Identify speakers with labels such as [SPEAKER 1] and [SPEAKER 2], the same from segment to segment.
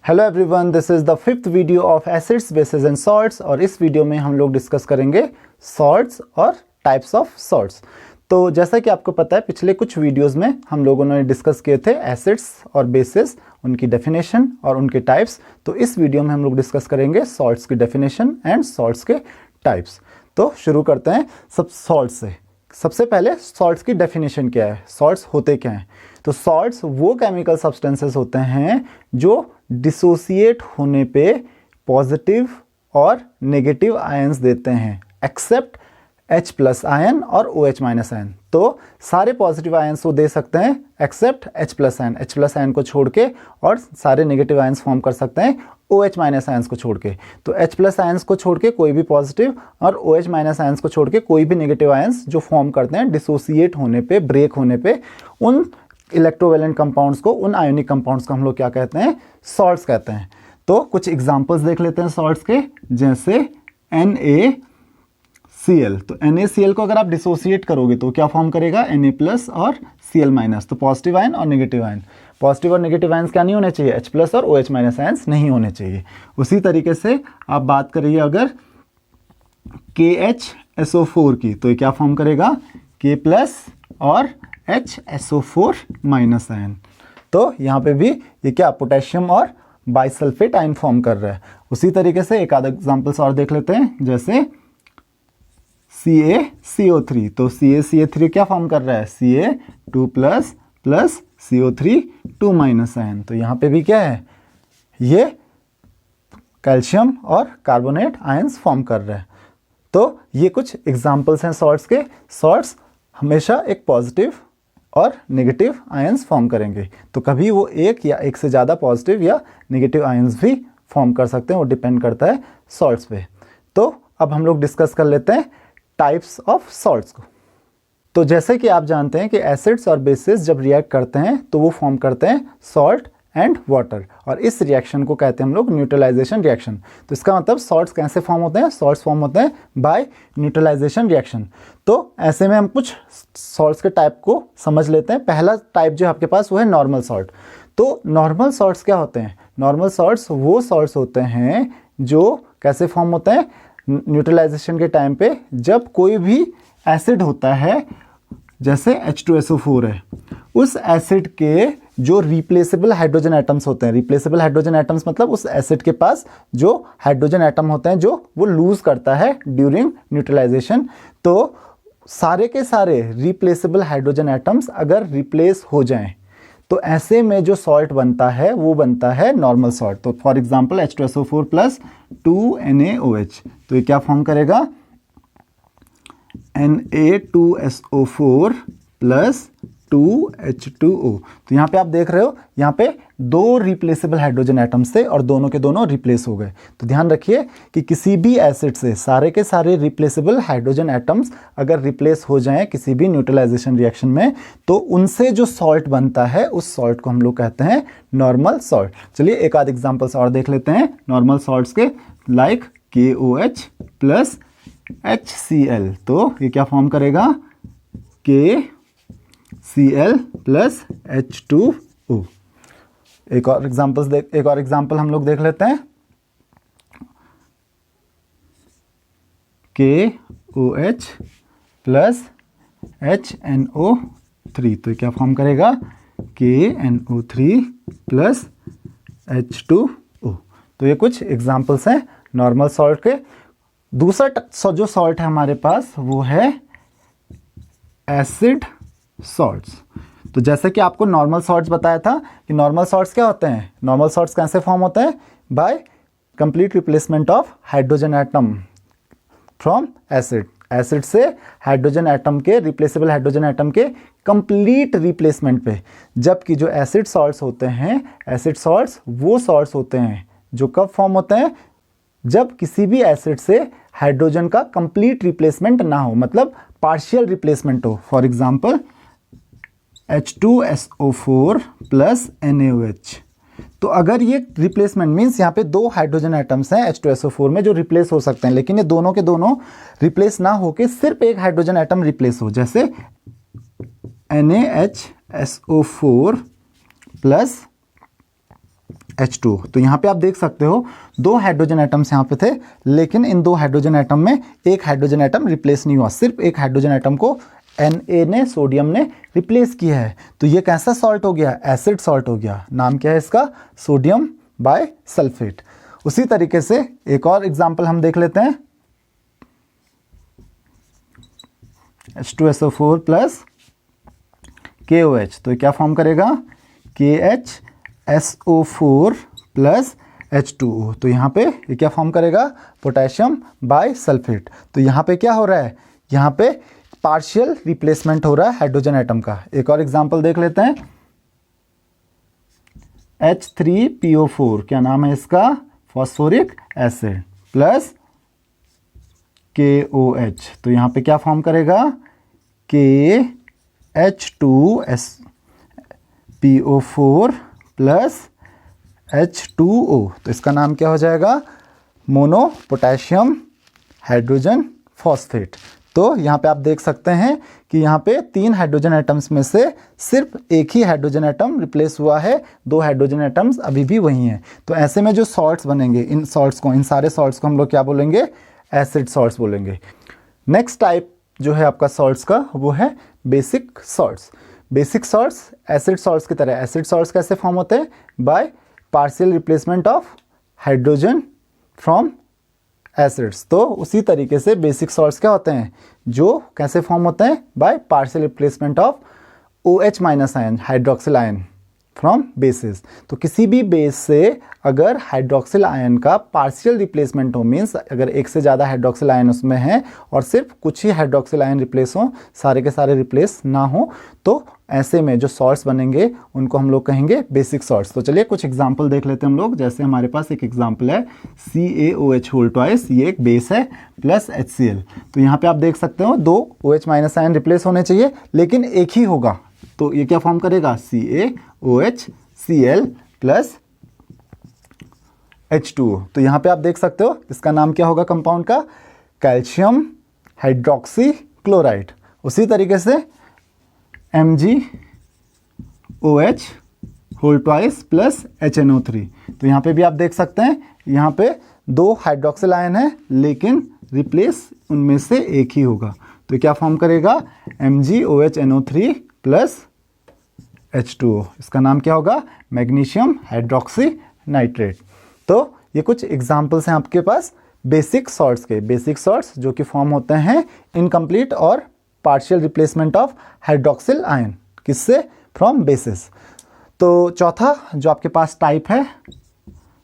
[SPEAKER 1] Hello everyone, this is the fifth video of acids bases and salts. और इस video में हम लोग डिस्कस करेंगे सॉल्ट्स और टाइप्स ऑफ सॉल्ट्स। तो जैसा कि आपको पता है, पिछले कुछ वीडियोस में हम लोगों ने डिस्कस किए थे एसिड्स और बेसिस, उनकी डेफिनेशन और उनके टाइप्स। तो इस वीडियो में हम लोग डिस्कस करेंगे सॉल्ट्स की डेफिनेशन एंड सॉल्ट्स के टाइप्स। तो शुरू करते हैं सब सॉल्ट्स से। सबसे पहले सॉल्ट्स की डेफिनेशन क्या है, सॉल्ट्स होते क्या हैं। तो सॉल्ट्स वो केमिकल सब्सटेंसेस होते हैं जो डिसोसिएट होने पे पॉजिटिव और नेगेटिव आयंस देते हैं, एक्सेप्ट H प्लस आयन और OH माइनस आयन। तो सारे पॉजिटिव आयंस वो दे सकते हैं except H plus ion, H plus ion को छोड़ के, और सारे नेगेटिव आयंस फॉर्म कर सकते हैं OH माइनस आयंस को छोड़ के। तो H प्लस आयंस को छोड़ के कोई भी पॉजिटिव और OH माइनस आयंस को छोड़ के कोई भी नेगेटिव आयंस जो फॉर्म करते हैं डिसोसिएट होने पे, ब्रेक होने पे, उन इलेक्ट्रोवैलेंट कंपाउंड्स को, उन आयोनिक कंपाउंड्स को हम लोग क्या कहते हैं, सॉल्ट्स कहते हैं। तो कुछ एग्जांपल्स देख लेते हैं सॉल्ट्स के, जैसे NaCl। तो NaCl को अगर आप डिसोसिएट करोगे तो क्या फॉर्म करेगा, Na प्लस और Cl माइनस। तो पॉजिटिव आयन और नेगेटिव आयन, पॉजिटिव और नेगेटिव आयंस क्या नहीं होने चाहिए, H प्लस और OH माइनस आयंस नहीं होने चाहिए। उसी तरीके से आप बात करिए अगर KHSO4 की, तो ये क्या फॉर्म करेगा, K प्लस और HSO4 माइनस आयन। तो यहाँ पे भी ये क्या, पोटेशियम और बाइसल्फेट आयन फॉर्म कर रहा है। उसी तरीके से एक आधा एग्जांपल्स और देख लेते हैं, जैसे CaCO3। तो CaCO3 क्या फॉर्म कर रहा है, Ca2 plus plus CO3 2 minus ion. तो यहाँ पे भी क्या है, ये कैल्शियम और कार्बोनेट आयंस फॉर्म कर रहा है। तो ये कुछ एग्जांपल्स हैं सॉल्ट्स के। सॉल्ट्स हमेशा एक पॉजिटिव और नेगेटिव आयंस फॉर्म करेंगे। तो कभी वो एक या एक से ज़्यादा पॉजिटिव या नेगेटिव आयंस भी फॉर्म कर सकते हैं, वो डिपेंड करता है सॉल्ट्स पे। तो अब हम लोग डिस्कस कर लेते हैं टाइप्स ऑफ सॉल्ट्स को। तो जैसे कि आप जानते हैं कि एसिड्स और बेसिस जब रिएक्ट करते हैं तो वो फॉर्म करते हैं सॉल्ट एंड वाटर, और इस रिएक्शन को कहते हैं हम लोग न्यूट्रलाइजेशन रिएक्शन। तो इसका मतलब सॉल्ट्स कैसे फॉर्म होते हैं, सॉल्ट्स फॉर्म होते हैं बाय न्यूट्रलाइजेशन रिएक्शन। तो ऐसे में हम कुछ सॉल्ट्स के टाइप को समझ लेते हैं। पहला टाइप जो आपके पास वो है नॉर्मल सॉल्ट। तो नॉर्मल सॉल्ट्स क्या होते हैं, नॉर्मल सॉल्ट्स वो सॉल्ट्स होते हैं जो कैसे फॉर्म होते हैं, न्यूट्रलाइजेशन के टाइम पे जब कोई भी एसिड होता है, जैसे H2SO4 है, उस एसिड के जो रिप्लेसेबल हाइड्रोजन एटम्स होते हैं, रिप्लेसेबल हाइड्रोजन एटम्स मतलब उस एसिड के पास जो हाइड्रोजन एटम होते हैं जो वो लूज करता है ड्यूरिंग न्यूट्रलाइजेशन। तो सारे के सारे रिप्लेसेबल हाइड्रोजन एटम्स अगर रिप्लेस हो जाएं तो ऐसे में जो सॉल्ट बनता है वो बनता है नॉर्मल सॉल्ट। तो for example H2SO4 plus 2NaOH, तो ये क्या फॉर्म करेगा, Na2SO4 प्लस 2H2O। तो यहाँ पे आप देख रहे हो, यहाँ पे दो रिप्लेसेबल हाइड्रोजन एटम्स थे और दोनों के दोनों रिप्लेस हो गए। तो ध्यान रखिए कि किसी भी एसिड से सारे के सारे रिप्लेसेबल हाइड्रोजन एटम्स अगर रिप्लेस हो जाएं किसी भी न्यूट्रलाइजेशन रिएक्शन में, तो उनसे जो सॉल्ट बनता है उस सॉल्ट को हम लोग कहते हैं नॉर्मल सॉल्ट। चलिए एक आध एग्जाम्पल्स और देख लेते हैं नॉर्मल सॉल्ट्स के, लाइक KOH प्लस HCl। तो ये क्या फॉर्म करेगा, KCl प्लस H2O। एक और एग्जांपल हम लोग देख लेते हैं, KOH प्लस HNO3। तो क्या फॉर्म करेगा, KNO3 प्लस H2O। तो ये कुछ एग्जांपल्स हैं नॉर्मल सॉल्ट के। दूसरा जो सॉल्ट है हमारे पास वो है एसिड सॉल्ट्स। तो जैसे कि आपको नॉर्मल सॉल्ट्स बताया था कि नॉर्मल सॉल्ट्स क्या होते हैं, नॉर्मल सॉल्ट्स कैसे फॉर्म होते हैं, by complete replacement of hydrogen atom from acid. Acid से हाइड्रोजन एटम के, रिप्लेसेबल हाइड्रोजन एटम के कंप्लीट रिप्लेसमेंट पे। जबकि जो एसिड सॉल्ट्स होते हैं, एसिड सॉल्ट्स वो सॉल्ट्स होते हैं जो कब फॉर्म होते हैं, जब किसी भी एसिड से हाइड्रोजन का कंप्लीट रिप्लेसमेंट ना हो, मतलब पार्शियल रिप्लेसमेंट हो। For example H2SO4 plus NaOH। तो अगर ये रिप्लेसमेंट मीन्स यहाँ पे दो हाइड्रोजन एटम्स हैं H2SO4 में जो रिप्लेस हो सकते हैं, लेकिन ये दोनों के दोनों रिप्लेस ना होके सिर्फ एक हाइड्रोजन एटम रिप्लेस हो, जैसे NaHSO4 प्लस H2। तो यहाँ पे आप देख सकते हो दो हाइड्रोजन एटम्स यहाँ पे थे, लेकिन इन दो हाइड्रोजन एटम में एक हाइड्रोजन एटम रिप्लेस नहीं हुआ, सिर्फ एक हाइड्रोजन एटम को Na ने, सोडियम ने रिप्लेस किया है। तो ये कैसा सॉल्ट हो गया? एसिड सॉल्ट हो गया। नाम क्या है इसका? Sodium bisulphate. उसी तरीके से एक और एग्जांपल हम देख लेते हैं, H2SO4 प्लस KOH। तो क्या फॉर्म करेगा? KHSO4 plus H2O। तो यहाँ पे ये क्या फॉर्म करेगा? Potassium bisulphate. तो यहाँ पे क्या हो रहा है? यहाँ पे पार्शियल रिप्लेसमेंट हो रहा है हाइड्रोजन एटम का। एक और एग्जांपल देख लेते हैं, H3PO4, क्या नाम है इसका? Phosphoric acid plus KOH। तो यहाँ पे क्या फॉर्म करेगा? KH2PO4 plus H2O। तो इसका नाम क्या हो जाएगा? Mono potassium hydrogen phosphate. तो यहाँ पे आप देख सकते हैं कि यहाँ पे 3 हाइड्रोजन एटम्स में से सिर्फ एक ही हाइड्रोजन एटम रिप्लेस हुआ है, 2 हाइड्रोजन एटम्स अभी भी वही हैं। तो ऐसे में जो सॉल्ट्स बनेंगे, इन सारे सॉल्ट्स को हम लोग क्या बोलेंगे? एसिड सॉल्ट्स बोलेंगे। नेक्स्ट टाइप जो है आपका सॉल्ट्स का, वो है basic salts. Basic salts acid salts की तरह, एसिड सॉल्ट्स कैसे फॉर्म होते हैं? By partial replacement of hydrogen from acids. तो उसी तरीके से बेसिक सॉल्ट्स क्या होते हैं? जो कैसे फॉर्म होते हैं? By partial replacement of OH- ion, hydroxyl ion from basis. तो किसी भी बेस से अगर हाइड्रोक्सिल आयन का पार्शियल रिप्लेसमेंट हो, मीन्स अगर एक से ज़्यादा हाइड्रोक्सिल आयन उसमें है और सिर्फ कुछ ही हाइड्रोक्सिल आयन रिप्लेस हो, सारे के सारे रिप्लेस ना हो, तो ऐसे में जो सॉल्ट्स बनेंगे उनको हम लोग कहेंगे बेसिक सॉल्ट्स। तो चलिए कुछ एग्जांपल देख लेते हैं हम लोग। जैसे हमारे पास एक एग्जांपल है CaOH होल ट्वाइस, ये एक बेस है, प्लस HCl। तो यहाँ पे आप देख सकते हो 2 OH- आयन रिप्लेस होने चाहिए, लेकिन एक ही होगा। तो ये क्या फॉर्म करेगा? CaOHCl plus H2O। तो यहाँ पे आप देख सकते हो इसका नाम क्या होगा कंपाउंड का? Calcium hydroxy chloride. उसी तरीके से MgOH whole twice plus HNO3। तो यहाँ पे भी आप देख सकते हैं, यहाँ पे 2 हाइड्रोक्सिल आयन है, लेकिन रिप्लेस उनमें से एक ही होगा। तो क्या फॉर्म करेगा? MgOHNO3 plus H2O। इसका नाम क्या होगा? Magnesium hydroxy nitrate. तो ये कुछ एग्जाम्पल्स हैं आपके पास बेसिक सॉल्ट्स के। बेसिक सॉल्ट्स जो कि फॉर्म होते हैं इनकम्प्लीट और partial replacement of hydroxyl ion, किससे? From basis. तो चौथा जो आपके पास टाइप है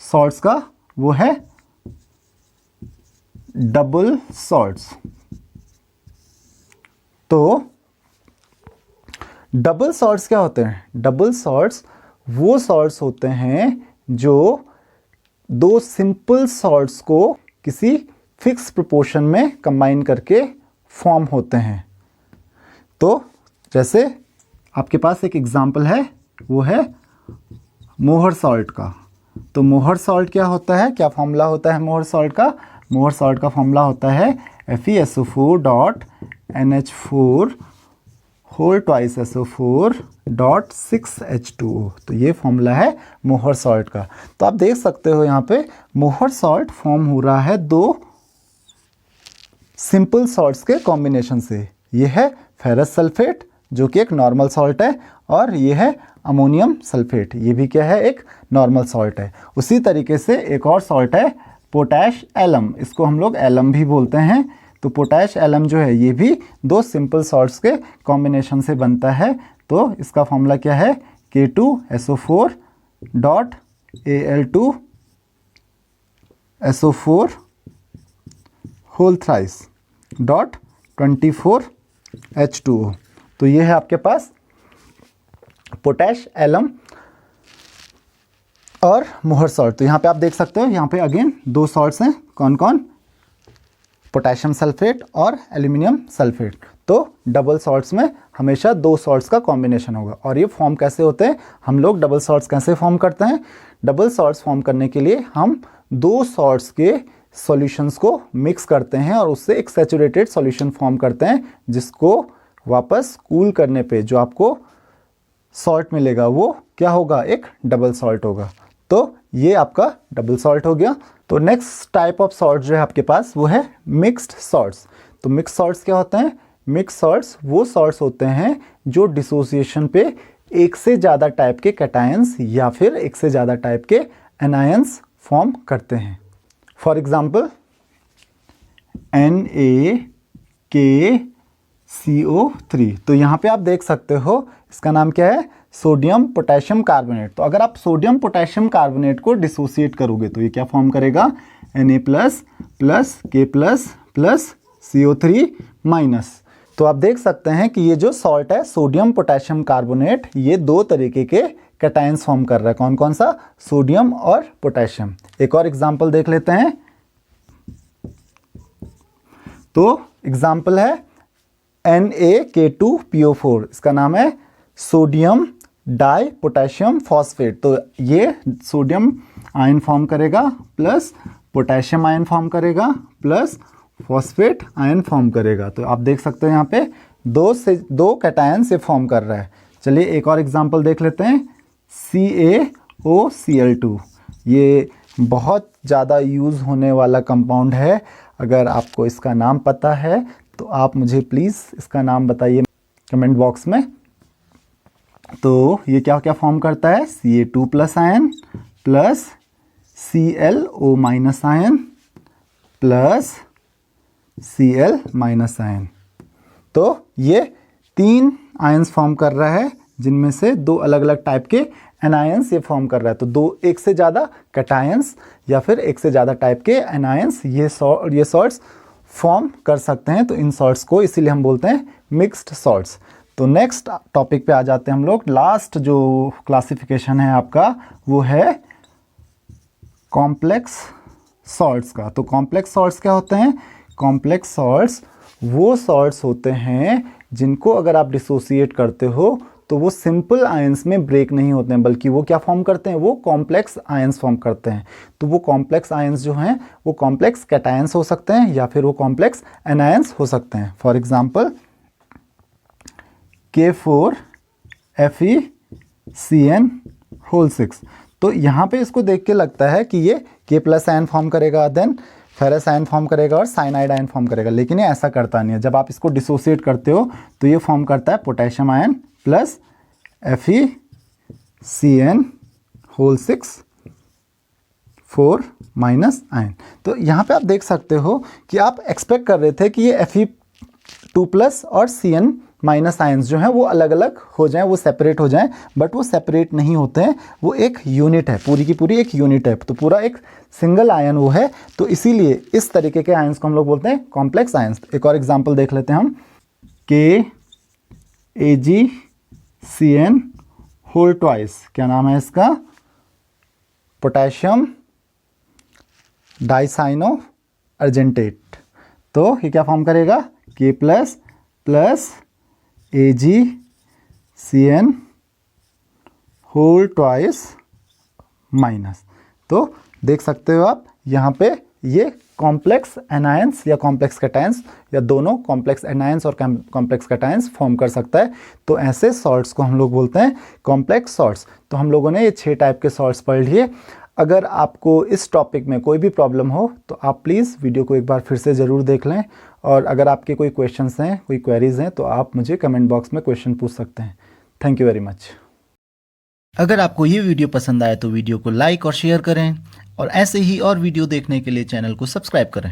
[SPEAKER 1] सॉल्ट्स का, वो है डबल सॉल्ट्स। तो डबल सॉल्ट्स क्या होते हैं? डबल सॉल्ट्स वो सॉल्ट्स होते हैं जो 2 सिंपल सॉल्ट्स को किसी फिक्स प्रोपोर्शन में कंबाइन करके फॉर्म होते हैं। तो जैसे आपके पास एक एग्जांपल है, वो है मोहर सॉल्ट का। तो मोहर सॉल्ट क्या होता है? क्या फॉर्मूला होता है मोहर सॉल्ट का? मोहर सॉल्ट का फॉर्मूला होता है FeSO4.NH4 होल ट्वाइस SO4.6H2O। तो ये फॉर्मूला है मोहर सॉल्ट का। तो आप देख सकते हो यहाँ पे मोहर सॉल्ट फॉर्म हो रहा है 2 सिंपल सॉल्ट्स के कॉम्बिनेशन से। ये है फेरस सल्फेट जो कि एक नॉर्मल सॉल्ट है, और ये है अमोनियम सल्फेट, ये भी क्या है? एक नॉर्मल सॉल्ट है। उसी तरीके से एक और सॉल्ट है पोटैश एलम, इसको हम लोग एलम भी बोलते हैं। तो पोटैश एलम जो है ये भी 2 सिंपल सॉल्ट्स के कॉम्बिनेशन से बनता है। तो इसका फॉर्मूला क्या है? K2SO4.Al2SO4 whole thrice .24H2O। तो ये है आपके पास पोटैश एलम और मोहर सॉल्ट। तो यहाँ पे आप देख सकते हो, यहाँ पे अगेन 2 सॉल्ट्स हैं। कौन कौन? पोटेशियम सल्फेट और एल्यूमिनियम सल्फेट। तो डबल सॉल्ट्स में हमेशा 2 सॉल्ट्स का कॉम्बिनेशन होगा। और ये फॉर्म कैसे होते हैं? हम लोग डबल सॉल्ट्स कैसे फॉर्म करते हैं? डबल सॉल्ट्स फॉर्म करने के लिए हम 2 सॉल्ट्स के सॉल्यूशंस को मिक्स करते हैं और उससे एक सैचुरेटेड सॉल्यूशन फॉर्म करते हैं, जिसको वापस कूल करने पे जो आपको सॉल्ट मिलेगा वो क्या होगा? एक डबल सॉल्ट होगा। तो ये आपका डबल सॉल्ट हो गया। तो नेक्स्ट टाइप ऑफ सॉल्ट जो है आपके पास वो है मिक्स्ड सॉल्ट्स। तो मिक्स्ड सॉल्ट्स क्या होते हैं? मिक्स्ड सॉल्ट्स वो सॉल्ट्स होते हैं जो डिसोसिएशन पे एक से ज़्यादा टाइप के कैटायंस या फिर एक से ज़्यादा टाइप के एनायंस फॉर्म करते हैं। For example NaKCO3। तो यहाँ पे आप देख सकते हो इसका नाम क्या है? Sodium potassium carbonate. तो अगर आप सोडियम पोटेशियम कार्बोनेट को डिसोसिएट करोगे तो ये क्या फॉर्म करेगा? Na plus K plus CO3 minus. तो आप देख सकते हैं कि ये जो सॉल्ट है सोडियम पोटेशियम कार्बोनेट, ये दो तरीके के कैटायंस फॉर्म कर रहा है। कौन कौन सा? सोडियम और पोटेशियम। एक और एग्जांपल देख लेते हैं। तो एग्जांपल है NaK2PO4। इसका नाम है सोडियम डाई पोटेशियम फॉस्फेट। तो ये सोडियम आयन फॉर्म करेगा प्लस पोटेशियम आयन फॉर्म करेगा प्लस फॉस्फेट आयन फॉर्म करेगा। तो आप देख सकते हो यहाँ पे दो कैटायन से फॉर्म कर रहा है। चलिए एक और एग्जांपल देख लेते हैं। CaOCl2। ये बहुत ज़्यादा यूज़ होने वाला कंपाउंड है। अगर आपको इसका नाम पता है तो आप मुझे प्लीज़ इसका नाम बताइए कमेंट बॉक्स में। तो ये क्या क्या फॉर्म करता है? Ca2 plus ion plus ClO minus ion plus Cl minus ion. तो ये 3 आयंस फॉर्म कर रहा है जिनमें से 2 अलग अलग टाइप के एनायंस ये फॉर्म कर रहा है। तो एक से ज़्यादा कैटायंस या फिर एक से ज़्यादा टाइप के एनायंस ये सॉल्ट्स फॉर्म कर सकते हैं। तो इन सॉल्ट्स को इसीलिए हम बोलते हैं मिक्स्ड सॉल्ट्स। तो नेक्स्ट टॉपिक पे आ जाते हैं हम लोग। लास्ट जो क्लासिफिकेशन है आपका वो है कॉम्प्लेक्स सॉल्ट्स का। तो कॉम्प्लेक्स सॉल्ट्स क्या होते हैं? कॉम्प्लेक्स सॉल्ट्स वो सॉल्ट्स होते हैं जिनको अगर आप डिसोसिएट करते हो तो वो सिंपल आयंस में ब्रेक नहीं होते हैं, बल्कि वो क्या फॉर्म करते हैं? वो कॉम्प्लेक्स आयंस फॉर्म करते हैं। तो वो कॉम्प्लेक्स आयंस जो हैं वो कॉम्प्लेक्स कैटायंस हो सकते हैं या फिर वो कॉम्प्लेक्स एनायंस हो सकते हैं। For example K4FeCN6। तो यहाँ पे इसको देख के लगता है कि ये K प्लस आयन फॉर्म करेगा, देन फेरस आयन फॉर्म करेगा और साइनाइड आयन फॉर्म करेगा, लेकिन ये ऐसा करता नहीं है। जब आप इसको डिसोसिएट करते हो तो ये फॉर्म करता है potassium ion plus FeCN6 minus ion. तो यहाँ पे आप देख सकते हो कि आप एक्सपेक्ट कर रहे थे कि ये Fe2 प्लस और Cn माइनस आयंस जो हैं वो अलग अलग हो जाएं, वो सेपरेट हो जाएं, बट वो सेपरेट नहीं होते हैं। वो एक यूनिट है, पूरी की पूरी एक यूनिट है। तो पूरा एक सिंगल आयन वो है। तो इसीलिए इस तरीके के आयंस को हम लोग बोलते हैं कॉम्प्लेक्स आयंस। एक और एग्जांपल देख लेते हैं हम। KAgCN whole twice. क्या नाम है इसका? Potassium dicyano argentate. तो ये क्या फॉर्म करेगा? K plus AgCN whole twice minus. तो देख सकते हो आप यहाँ पे ये कॉम्प्लेक्स एनायंस या कॉम्प्लेक्स कैटायंस या दोनों कॉम्प्लेक्स एनायंस और कॉम्प्लेक्स कैटायंस फॉर्म कर सकता है। तो ऐसे सॉल्ट्स को हम लोग बोलते हैं कॉम्प्लेक्स सॉल्ट्स। तो हम लोगों ने ये 6 टाइप के सॉल्ट्स पढ़ लिए। अगर आपको इस टॉपिक में कोई भी प्रॉब्लम हो तो आप प्लीज़ वीडियो को एक बार फिर से ज़रूर देख लें, और अगर आपके कोई क्वेश्चंस हैं, कोई क्वेरीज हैं, तो आप मुझे कमेंट बॉक्स में क्वेश्चन पूछ सकते हैं। Thank you very much.
[SPEAKER 2] अगर आपको ये वीडियो पसंद आए तो वीडियो को लाइक और शेयर करें, और ऐसे ही और वीडियो देखने के लिए चैनल को सब्सक्राइब करें।